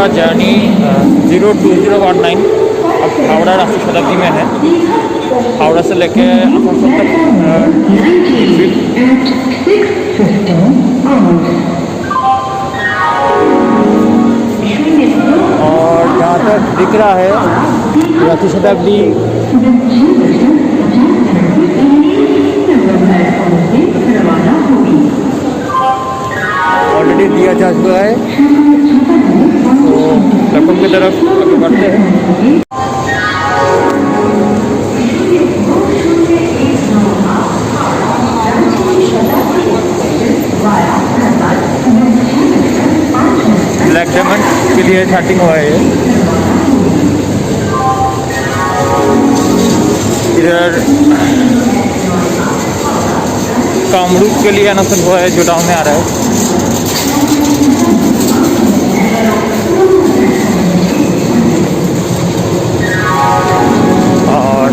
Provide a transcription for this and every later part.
हमारा जर्नी 02019 अब हावड़ा राष्ट्रीय शताब्दी में है। हावड़ा से लेके आसनसोल तक और जहाँ तक दिख रहा है राष्ट्रीय शताब्दी ऑलरेडी दिया जा चुका है, तो प्लेटफॉर्म की तरफ आगे बढ़ते हैं। ब्लैक डायमंड के लिए स्टार्टिंग हुआ है। इधर कामरूप के लिए अनाउंसमेंट हुआ है जो टाउन में आ रहा है। और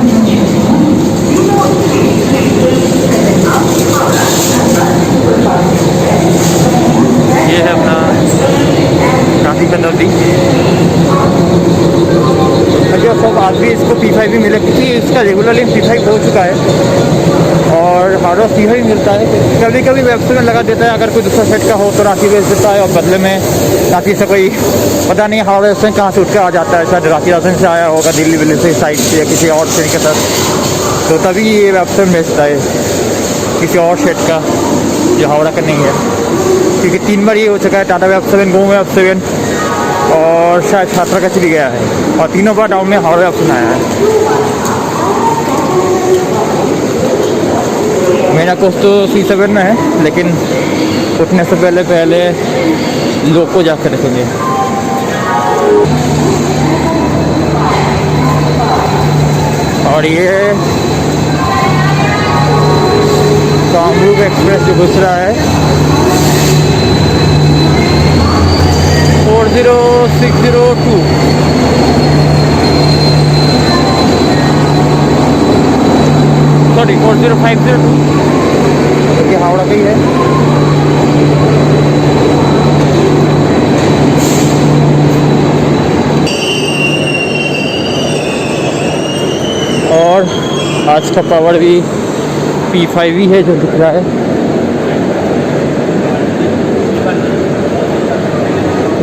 ये है अपना ट्रैफिक पेनल्टी। अगर सब आज भी इसको P5 भी मिले, क्योंकि इसका रेगुलरली P5 हो चुका है और हार्डवेयर P5 ही मिलता है। कभी कभी वेबसाइट में लगा देता है, अगर कोई दूसरा सेट का हो तो रांची भेज देता है और बदले में रांची से कोई पता नहीं हार्डवेयर से कहाँ से उठ के आ जाता है, शायद रांची राजन से आया होगा, दिल्ली विल्ली से साइड से या किसी और ट्रेन के साथ, तो तभी ये वेबसाइट भेजता है किसी और सेट का जो हावड़ा का नहीं है। क्योंकि 3 बार ये हो चुका है, टाटा वेब 7, गो वेब 7 और शायद छात्रा का चली गया है, और तीनों बार डाउन में हावड़ा वेब आया है। मेरा कोर्स तो C7 में है, लेकिन उठने से पहले लोग को जाकर रखेंगे। और ये कामरूप एक्सप्रेस जो घुस रहा है 40602, सॉरी 40502, ये हावड़ा का ही है। और आज का पावर भी P5 ही है जो दिख रहा है।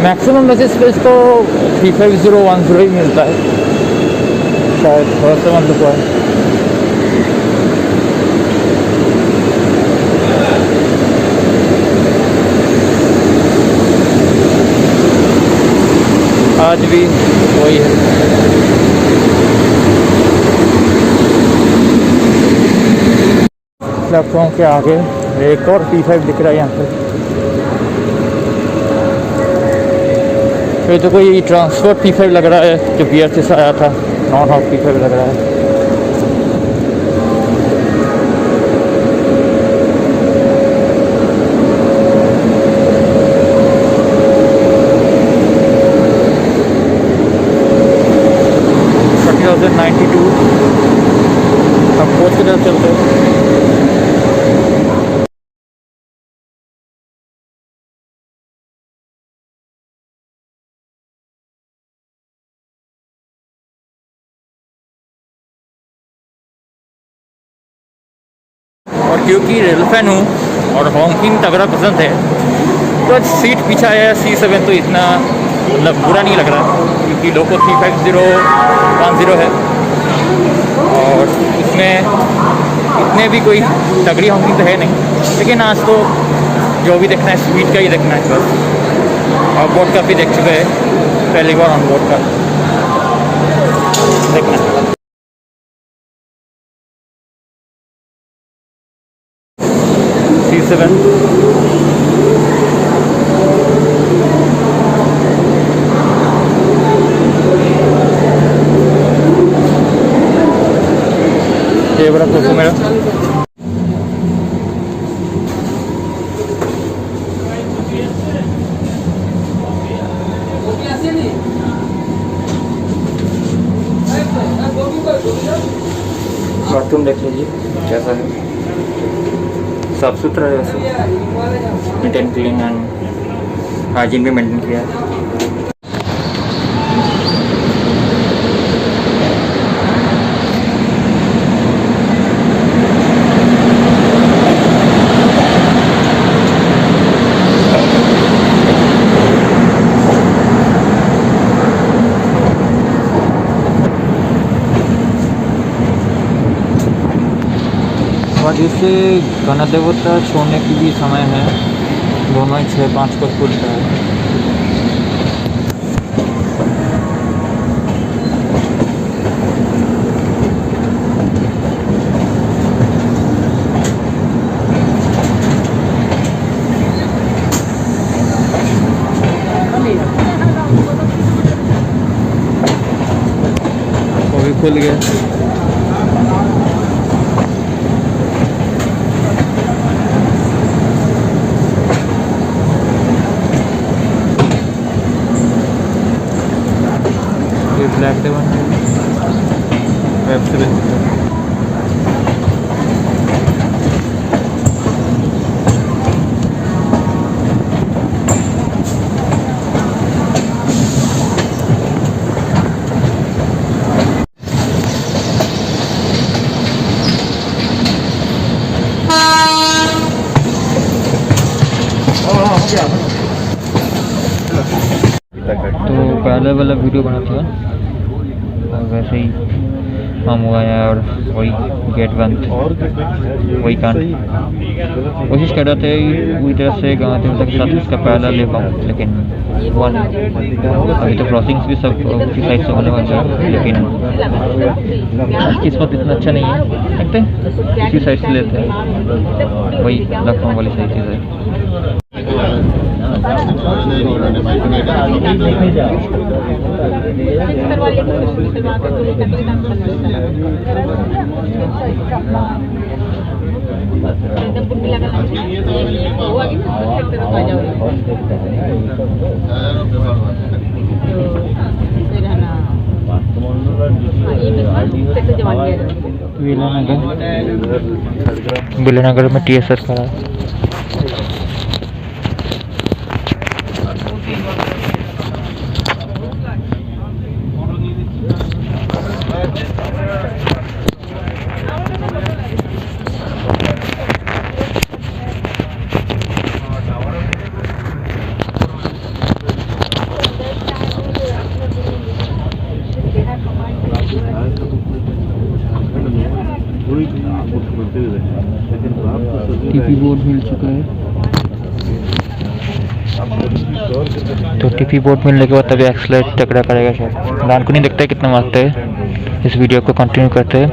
मैक्सिमम मैसेज स्पेस तो P5010 ही मिलता है, शायद थोड़ा सा मतलब हुआ है। आज भी वही है। प्लेटफॉर्म के आगे एक और P5 दिख रहा है यहाँ पे। ये तो कोई ट्रांसफर P5 लग रहा है जो BRT से आया था, नॉन हॉप P5 लग रहा है। अब कोच की तरफ चलते हैं। और क्योंकि रेल फैन हूँ और हॉकिंग तगड़ा पसंद है, तो सीट पीछा है C7, तो इतना मतलब बुरा नहीं लग रहा, क्योंकि लोको C5010 है और उसमें इतने भी कोई तगड़ी हॉकिंग तो है नहीं। लेकिन आज तो जो भी देखना है स्पीड का ही देखना है बस। और बोर्ड का भी देख चुके हैं, पहली बार ऑन बोर्ड का देखना है। C7 ये बड़ा फोटो मेरा। बाथरूम देख लीजिए कैसा है, साफ सुथरा है, वैसे neat and clean and hygiene भी मेंटेन किया है। जैसे गणदेवता छोड़ने की भी समय है, दोनों ही 6-5 को खुलता है। वो भी खुल गया। ब्लैक डेवन वेब सीरीज तो पहले वाला वीडियो बना था और वैसे ही हम हुआ है और वही गेट बंद, वही कांड कोशिश कर रहे थे पूरी तरह से गाँव के साथ उसका पहला ले पाऊँ, लेकिन हुआ नहीं। अभी तो क्रॉसिंग्स भी सब उसी साइड से होने वाले हैं, लेकिन किस्मत इतना अच्छा नहीं है, देखते हैं इसी साइड से लेते हैं, वही लखनऊ वाली सही चीज़ है। बिलनगर में TSR खड़ा है। टीपी बोर्ड मिल चुका है, तो टीपी बोर्ड मिलने के बाद तभी एक्सलेट तगड़ा करेगा शायद। दान को नहीं देखता है कितना मारते हैं। इस वीडियो को कंटिन्यू करते हैं।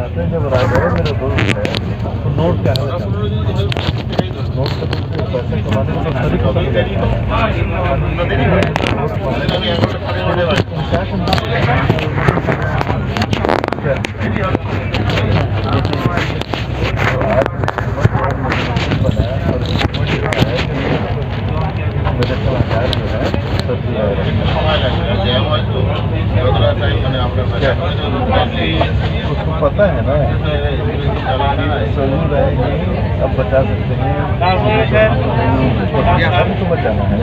उसको पता है ना, जरूर रहेगी, अब बचा सकते हैं, तो बचाना है।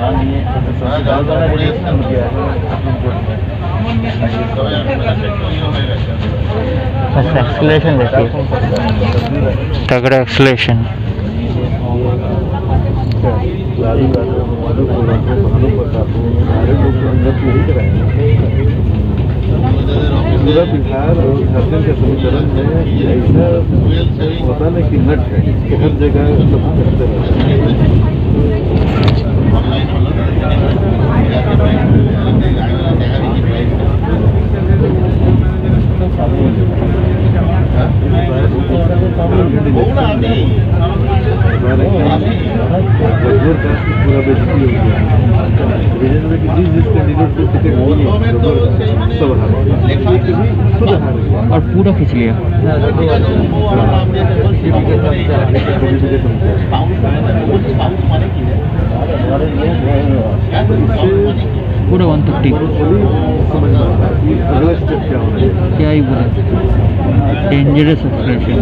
एक्सलेशन देखिए, तगड़ा एक्सलेशन। पूरा बिहार और झारखंड के समीकरण में ऐसा होता है कि नट है कि हर जगह सब करते रहते पूरा बेइज्जती हो गया। जिस जिस कैंडिडेट को टिकट मिली सब और पूरा खींच लिया। पूरा 130 अगला स्टेप क्या होना है, क्या ही बोले, डेंजरस एक्सप्रेशन।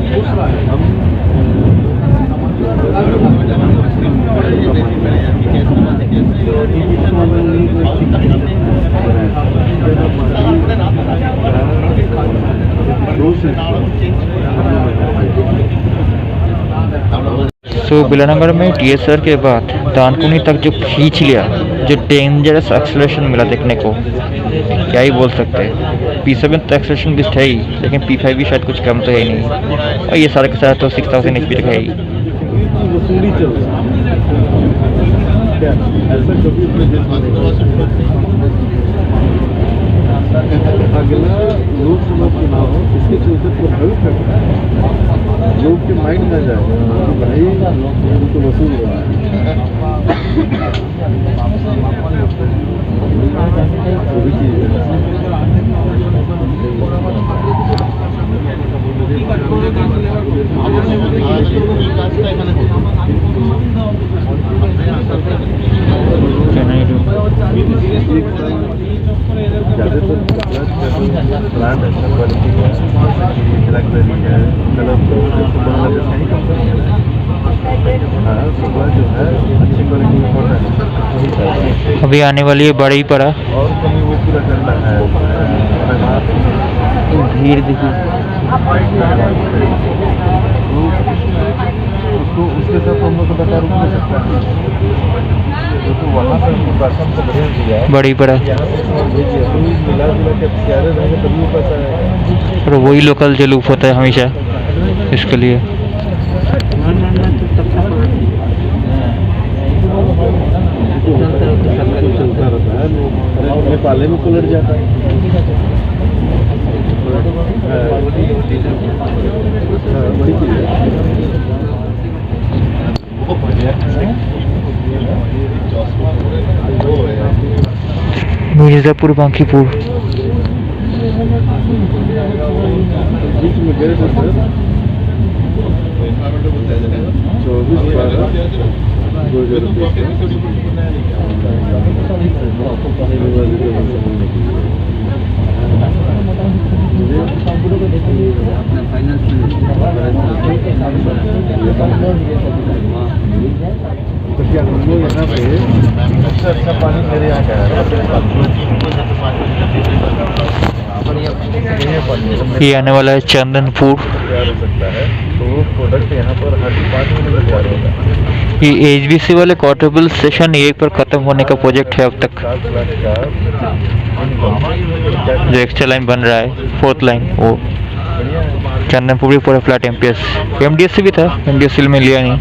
तो बिलानगर में TSR के बाद दानकुनी तक जो खींच लिया जो डेंजरस एक्सेलरेशन मिला देखने को, क्या ही बोल सकते हैं। P7 तो एक्सेलरेशन बेस्ट है ही, लेकिन P5 भी शायद कुछ कम तो है ही नहीं, और ये सारे के साथ तो 6000 HP तक है ही। वसूली चल रहा है क्या, ऐसा कभी अगला लोकसभा चुनाव इसके चलते प्रभावित है, लोग के माइंड में जाए कि भाई ये तो वसूल रहा है, वो भी चीज ज़्यादातर ब्रांड अच्छा क्वालिटी है, ब्लैकबेरी है, कलर हाँ सुबह जो है अच्छी क्वालिटी में होता है। अभी आने वाली है बड़ी पड़ा, और कमी वो पूरा करना है, भीड़ दिखी उसको उसके साथ हम लोग को बता रुक नहीं सकता है, तो वहाँ से हमको दर्शन को भेज दिया है बड़ी पड़ा, मिला जुला के प्यारे रहेंगे तभी वो पैसा आएगा। और वही लोकल जो लूप होता है हमेशा इसके लिए। चलता रहता है, लोग पाले में पलट जाता है। बड़ी चीज मिर्जापुर बांकीपुर बीच में गए थे सर 24 यहाँ पे सबसे अच्छा पानी मेरे यहाँ का है। ये आने वाला है चंदनपुर। तैयार हो सकता है तो वो प्रोडक्ट यहाँ पर हर 5 मिनट में तैयार होगा। ये HBC वाले क्वार्टेबल सेशन 1 पर ख़त्म होने का प्रोजेक्ट है अब तक। 7 लाख का जो एक्स्ट्रा लाइन बन रहा है 4th लाइन, वो बढ़िया है। चंदनपुर भी पूरा फ्लैट MPS MDS से भी था, MDS में लिया नहीं।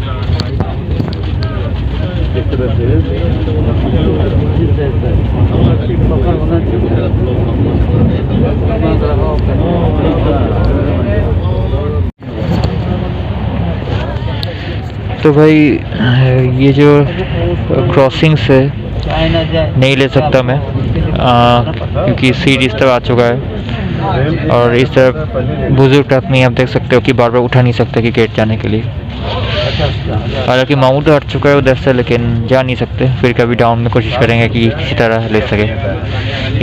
इस तरह से तो भाई ये जो क्रॉसिंग्स है नहीं ले सकता मैं, क्योंकि सीट इस तरह आ चुका है, और इस तरह बुजुर्ग आदमी आप देख सकते हो कि बार बार उठा नहीं सकते कि गेट जाने के लिए। हालांकि माउंट हट चुका है उधर से, लेकिन जा नहीं सकते। फिर कभी डाउन में कोशिश करेंगे कि किसी तरह ले सके।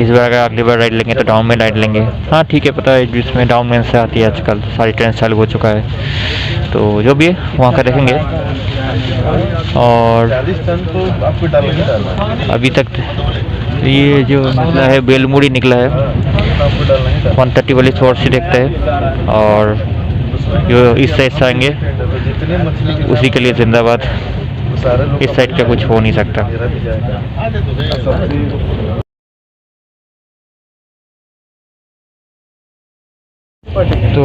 इस बार अगर अगली बार राइड लेंगे तो डाउन में राइड लेंगे। हाँ ठीक है, पता है बीच में डाउन में से आती है आजकल, सारी ट्रेन चालू हो चुका है, तो जो भी है वहाँ का देखेंगे। और 40 टन तो आपको डालना ही डालना है। अभी तक ये जो निकला है बेलमुड़ी निकला है, आपको डालना ही डालना 130 वाली शॉर्ट से देखते हैं, और जो इस साइड से आएंगे है। जितने मछली के उसी के लिए जिंदाबाद। सारे लोग इस साइड का कुछ हो नहीं सकता। मेरा भी जाएगा। सब्जी तो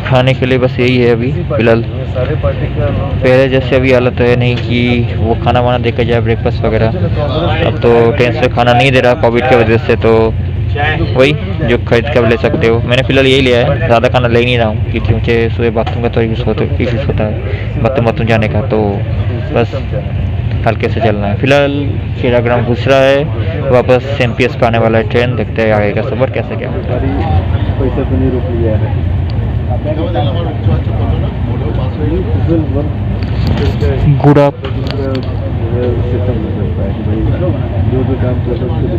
खाने के लिए बस यही है अभी फिलहाल। सारे पार्टी का पहले जैसे अभी हालत है नहीं कि वो खाना वाना देकर जाए, ब्रेकफास्ट वगैरह। अब तो ट्रेन से खाना नहीं दे रहा कोविड की वजह से, तो वही जो खरीद कर ले सकते हो। मैंने फिलहाल यही लिया है, ज़्यादा खाना ले नहीं रहा हूँ, क्योंकि मुझे सुबह बाथरूम का तो इश्यूज़ होता है, बाथरूम जाने का, तो बस हल्के से चलना है। फिलहाल खेड़ाग्राम घुस रहा है, वापस MPS पर आने वाला है ट्रेन। देखते हैं आगे का सफ़र कैसे क्या होता है। पैसा तो नहीं रोक लिया है। गुड अप सिस्टम में चलता है कि भाई जो भी काम कर सकते हैं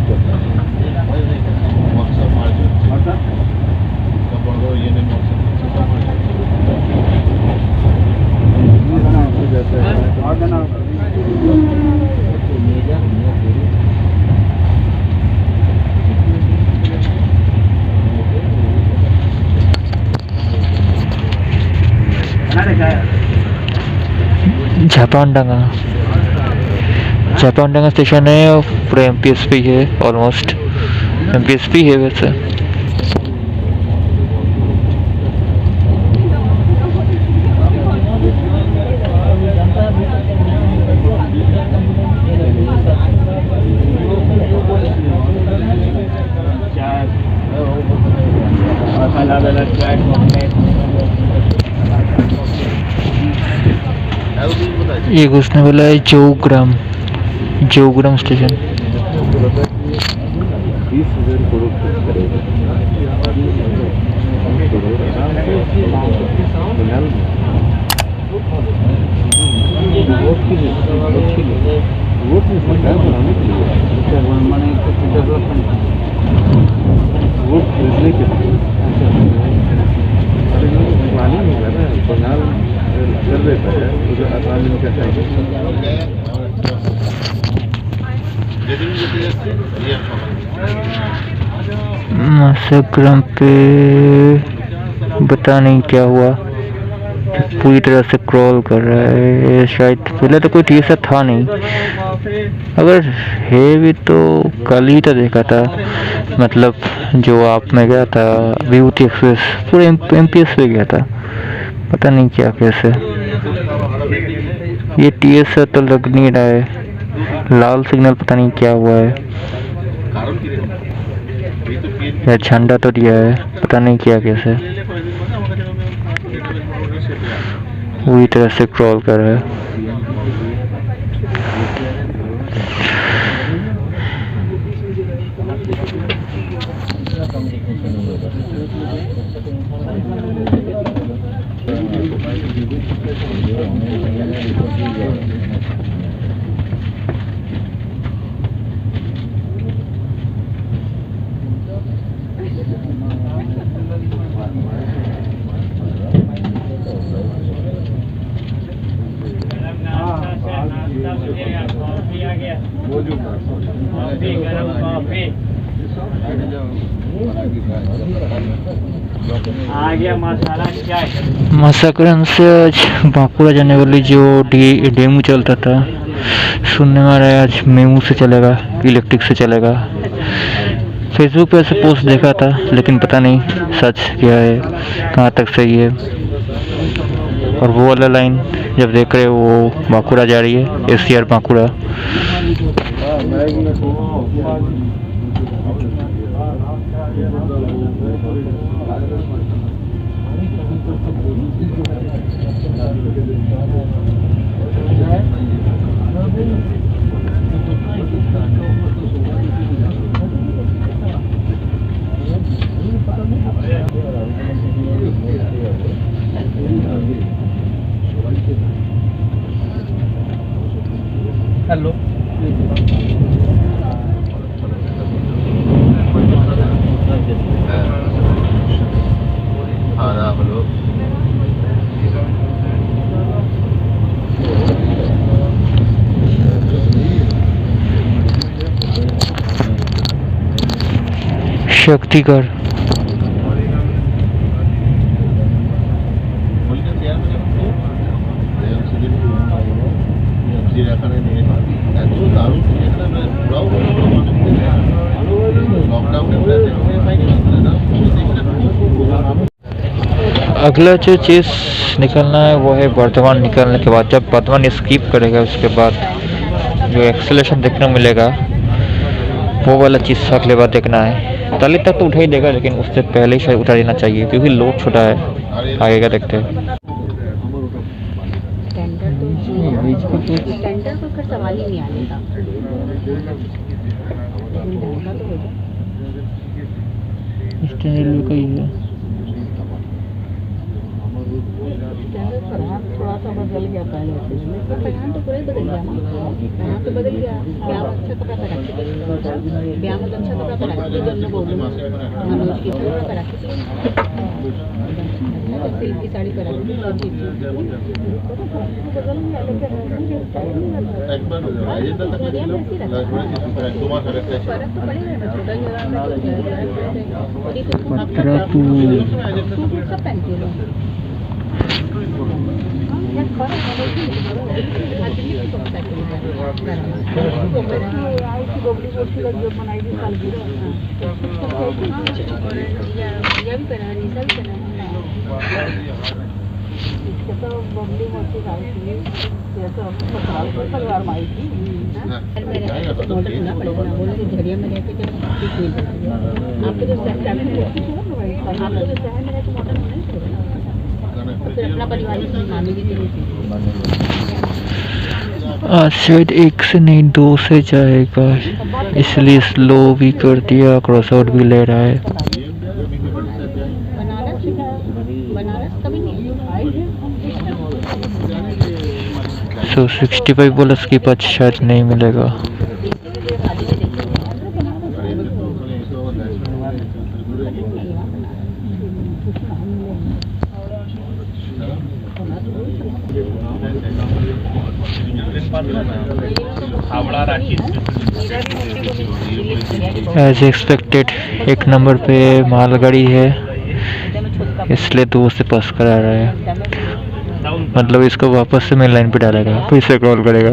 जापान डांगा जापान स्टेशन है और पूरा MPSP है, ऑलमोस्ट MPSP है वैसे। ये घुसने वाला है जोग्राम स्टेशन। 20,000 करोड़ खर्च करेगा, 20,000 करोड़ आराम से फिलहाल वोट की नहीं, वोट में सरकार बनाने के लिए, वोट खरीदने के लिए प्लानिंग होगा ना। बंगाल कर देता है उधर आसाम इनका चाहिए। मासाग्राम पे बता नहीं क्या हुआ, पूरी तरह से क्रॉल कर रहा है। शायद पहले तो कोई टीएसआर था नहीं, अगर है भी तो कल ही तो देखा था, मतलब जो आप में गया था विभूति एक्सप्रेस पूरे MPS पे गया था, पता नहीं क्या कैसे। ये टीएसआर तो लग नहीं रहा है, लाल सिग्नल पता नहीं क्या हुआ है, या झंडा तो दिया है, पता नहीं क्या कैसे। पूरी तरह से क्रॉल कर रहा है। मासाग्राम से आज बांकुड़ा जाने वाली जो डेमू चलता था, सुनने में आ रहा है आज मेमू से चलेगा, इलेक्ट्रिक से चलेगा। फेसबुक पे ऐसे पोस्ट देखा था, लेकिन पता नहीं सच क्या है, कहाँ तक सही है। और वो वाला लाइन जब देख रहे हो वो बांकुड़ा जा रही है, SCR बांकुड़ा। हेलो, शक्तिगढ़। अगला जो चीज़ निकलना है वो है बर्धमान। निकलने के बाद जब बर्धमान स्किप करेगा उसके बाद जो एक्सेलेरेशन देखने मिलेगा वो वाला चीज़ अगले बार देखना है। ताली तक तो उठा ही देगा, लेकिन उससे पहले ही शायद उठा देना चाहिए क्योंकि लोड छोटा है। आगे का देखते हैं। सवाल ही नहीं आने का। रेलवे का ही है। थोड़ा सा बदल गया पहले से, तो पूरा बदल गया ना। यहाँ तो बदल गया। ब्याह में अच्छा कपड़ा पहना के, ब्याह में अच्छा कपड़ा पहना के दोनों बोलूँ मनोज की अच्छा कपड़ा पहना के सिल्क की साड़ी पहना के फर्क तो पड़ेगा। छोटा सब पहनती है। परिवार में आई थी झड़िया में रहते थे आपको जो शहर में रहते तो मॉडल नहीं फिर अपना परिवार में मामी की आज शायद 1 से नहीं 2 से जाएगा, इसलिए स्लो भी कर दिया, क्रॉस आउट भी ले रहा है। बनारस कभी नहीं सो 65 बोला उसके बाद शायद नहीं मिलेगा। एज एक्सपेक्टेड 1 नंबर पे मालगाड़ी है, इसलिए 2 से पास करा रहा है। मतलब इसको वापस से मेन लाइन पे डालेगा, फिर से कॉल करेगा।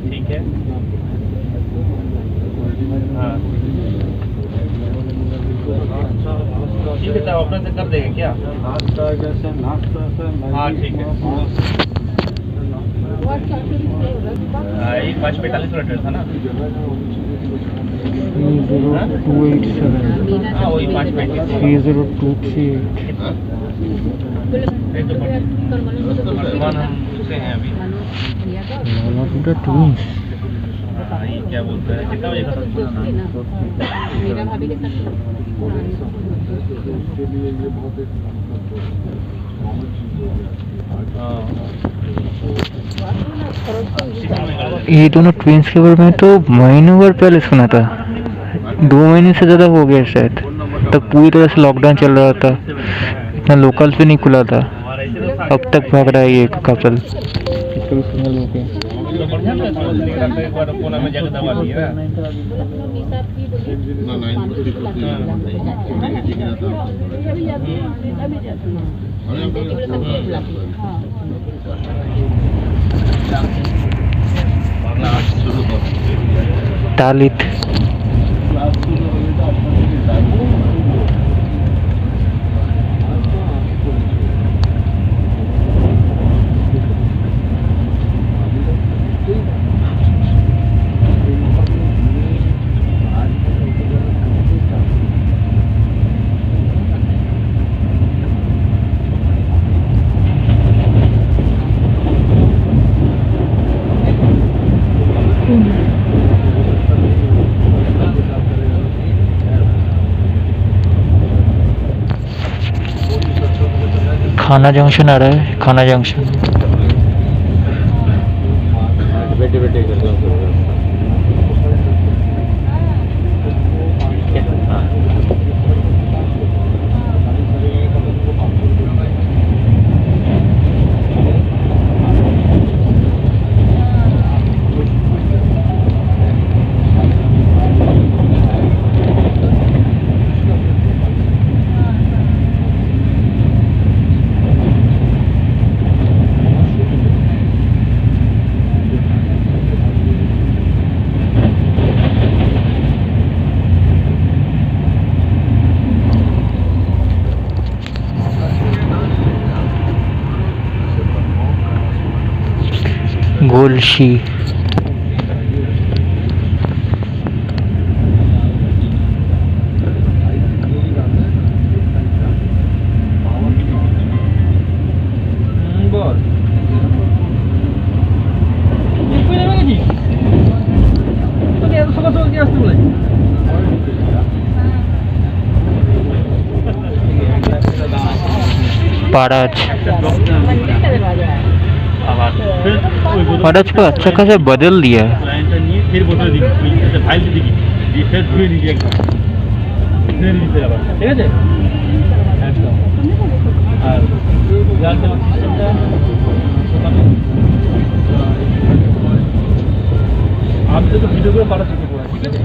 ठीक है। हाँ ठीक है, अपने से कर देंगे क्या? हाँ ठीक है। 5:45 मिनट था ना? 287 हाँ वही 5:35 30238 वर्तमान हम से हैं अभी। ट्विंस। हाँ ये क्या बोलते हैं, कितना बजे खत्म? मेरा भाभी के साथ ये दोनों ट्विंस के बारे में तो महीनों भर पहले सुना था, 2 महीने से ज़्यादा हो गया शायद। तब पूरी तरह से लॉकडाउन चल रहा था, इतना लोकल भी नहीं खुला था। अब तक भाग रहा है ये कपल। कोना में जाकर दवा लिया। तालित खाना जंक्शन आ रहा है, खाना जंक्शन। बैठे बैठे कर दो। गोलशी पाराज पाराज को अच्छा खासा बदल दिया है। फिर बोतल दी फाइल दी फिर धुए नहीं दिया, ठीक है। আর যার যেমন সিস্টেমটা ওখানে আমি তো ভিডিও করে পাঠাচ্ছি ঠিক আছে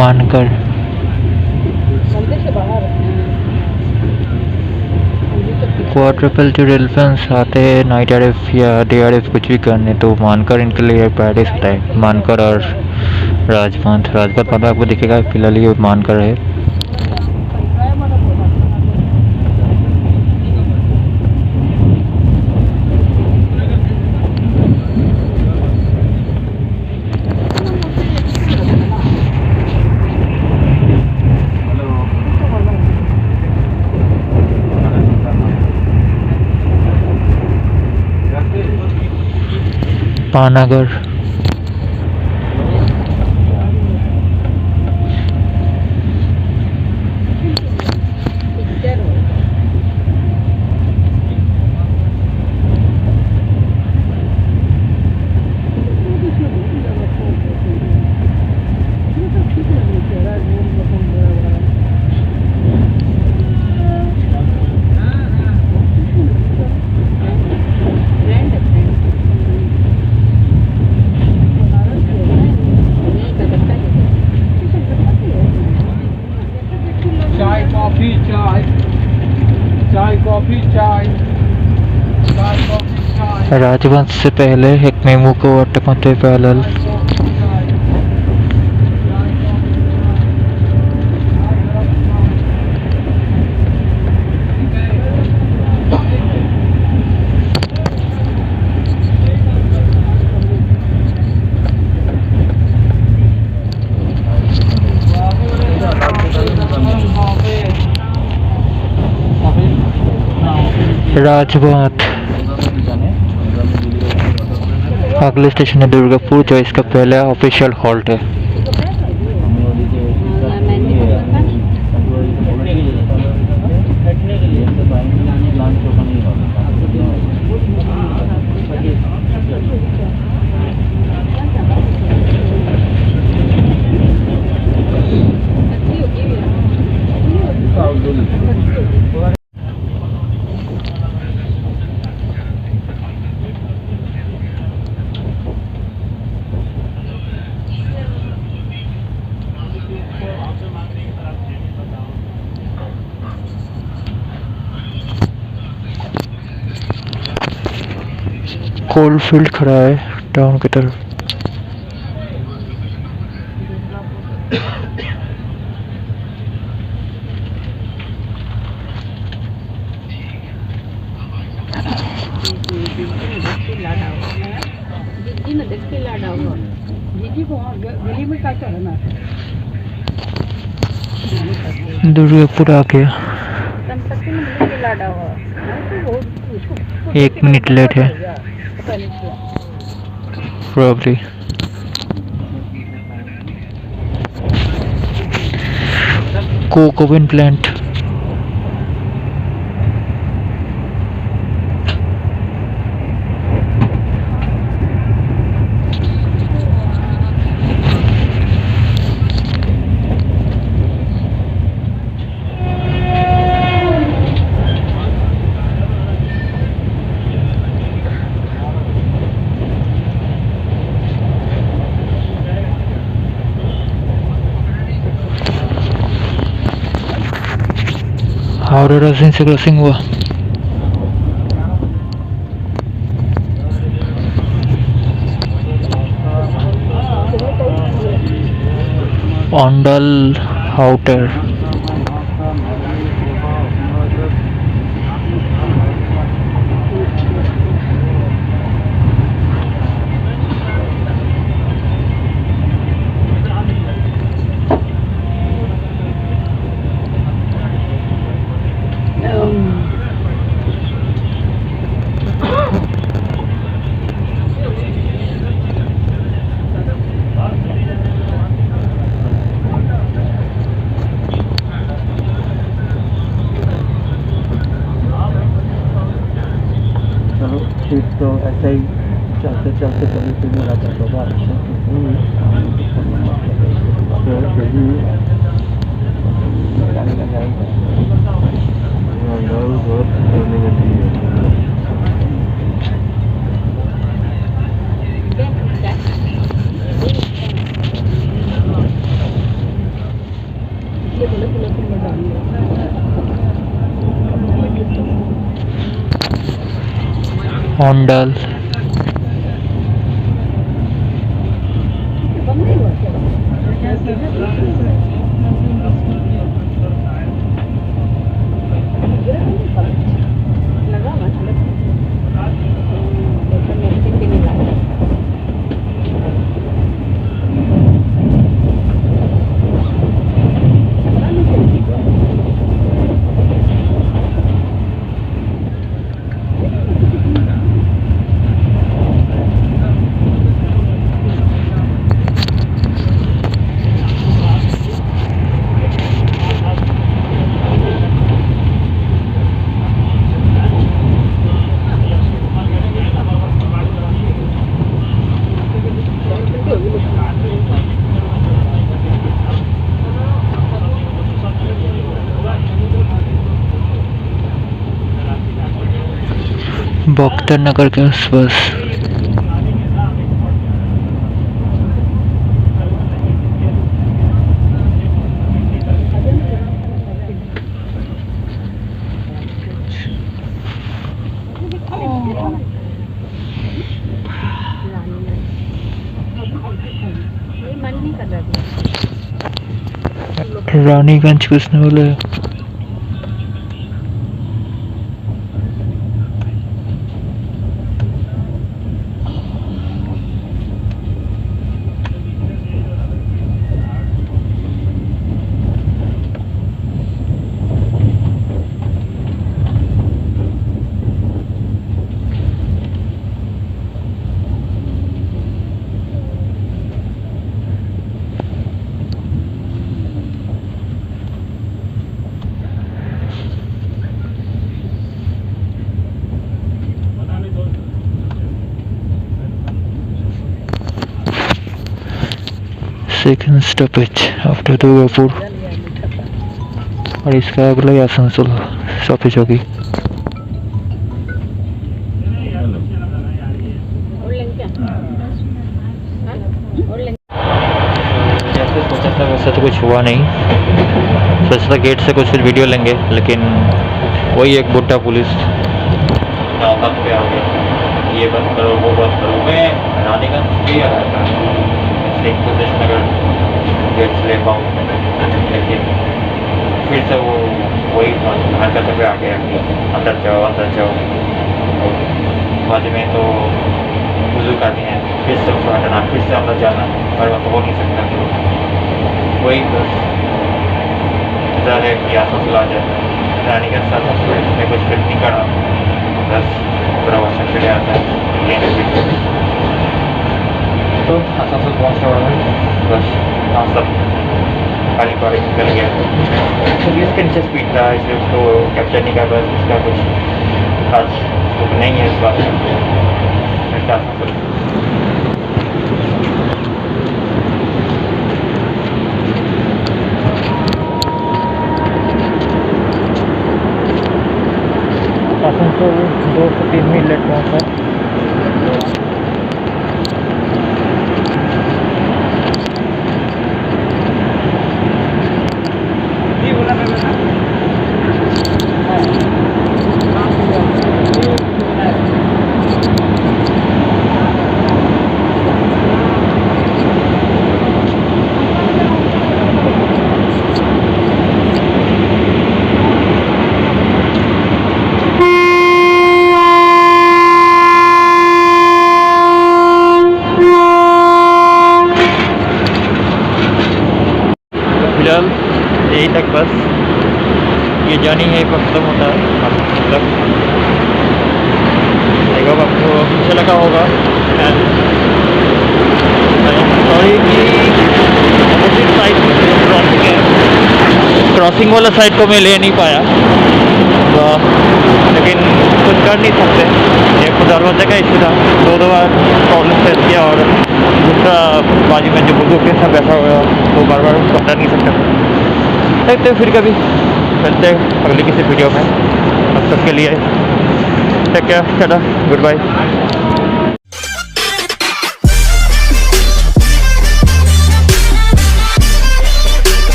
मानकर मंदिर से बाहर क्वाड्रपल जो रेलफेंस आते हैं नाइट आरएफ या डे आरएफ कुछ भी करने तो मानकर इनके लिए पैराडाइज होता है। मानकर और राजपथ बाद में आपको दिखेगा, फिलहाल ये मानकर है। पानागढ़ राजवंश से पहले एक मेमू को अटकते पैदल राजवंश अगले स्टेशन है दुर्गापुर, जो इसका पहला ऑफिशियल हॉल्ट है। कोलफील्ड खड़ा है टाउन की तरफ। दुर्गापुर आ गया, 1 मिनट लेट है probably। coke oven plant, Howrah Rajdhani से क्रॉसिंग हुआ। ऑन्डल आउटर तो ऐसे ही चलते चलते कभी फिर मेरा होगा अच्छा अंदाज बहुत करने में चाहिए। ये बोले पुलिस में जानी होंडाल बंद नहीं हुआ क्या? लगा हुआ बख्तर नगर के आसपास। मन नहीं कर रहा रानीगंज किसने बोला है? सेकंड स्टॉपेज आफ्टर दुर्गापुर और इसका अगला ही आसनसोल स्टॉपेज होगी। जैसे सोचा था वैसे तो कुछ हुआ नहीं। सोचा था गेट से कुछ वीडियो लेंगे, लेकिन वही एक बुड्ढा पुलिस औकात पे आ गया, ये बंद करो वो बंद करो। मैं रानीगंज भी आ रहा था सेम पोजीशन अगर गेट से ले पाऊँ, लेकिन फिर से वो वही हरकत पे आ गया कि अंदर जाओ अंदर जाओ। बाद में तो बुजुर्ग आते हैं, फिर से उसको हटाना, फिर से अंदर जाना, और वह हो नहीं सकता। वही बस इंतजार है कि आसनसोल आ जाए। रानीगंज से आसनसोल में कुछ फिट नहीं करा, बस पूरा वर्षन चले आता है लेने से। तो आसनसोल पहुँचने वाला है, बस यहाँ सब खाली पाड़ी निकल गया। तो इसके नीचे स्पीड था, इसलिए उसको कैप्चर नहीं कर पाया। इसका कुछ खास तो नहीं है इस बात में। आसनसोल आसनसोल 2 से 3 मिनट लेट पहुँचा। फिलहाल यही तक बस, ये जर्नी यहीं पर ख़त्म होता है। मतलब देखो आपको अच्छा लगा होगा। सॉरी कि अपोजिट साइड क्रॉसिंग है, क्रॉसिंग वाला साइड को मैं ले नहीं पाया, तो लेकिन कुछ कर नहीं सकते। एक तो दरवाजे का इशू था, 2 बार प्रॉब्लम फेस किया, और दूसरा बाजू में जो बुजुर्ग के साथ बैठा हुआ तो बार बार उसको हटा नहीं सकता। लेते हैं फिर कभी, मिलते हैं अगली किसी वीडियो में। अब तक के लिए take care, tata, good bye.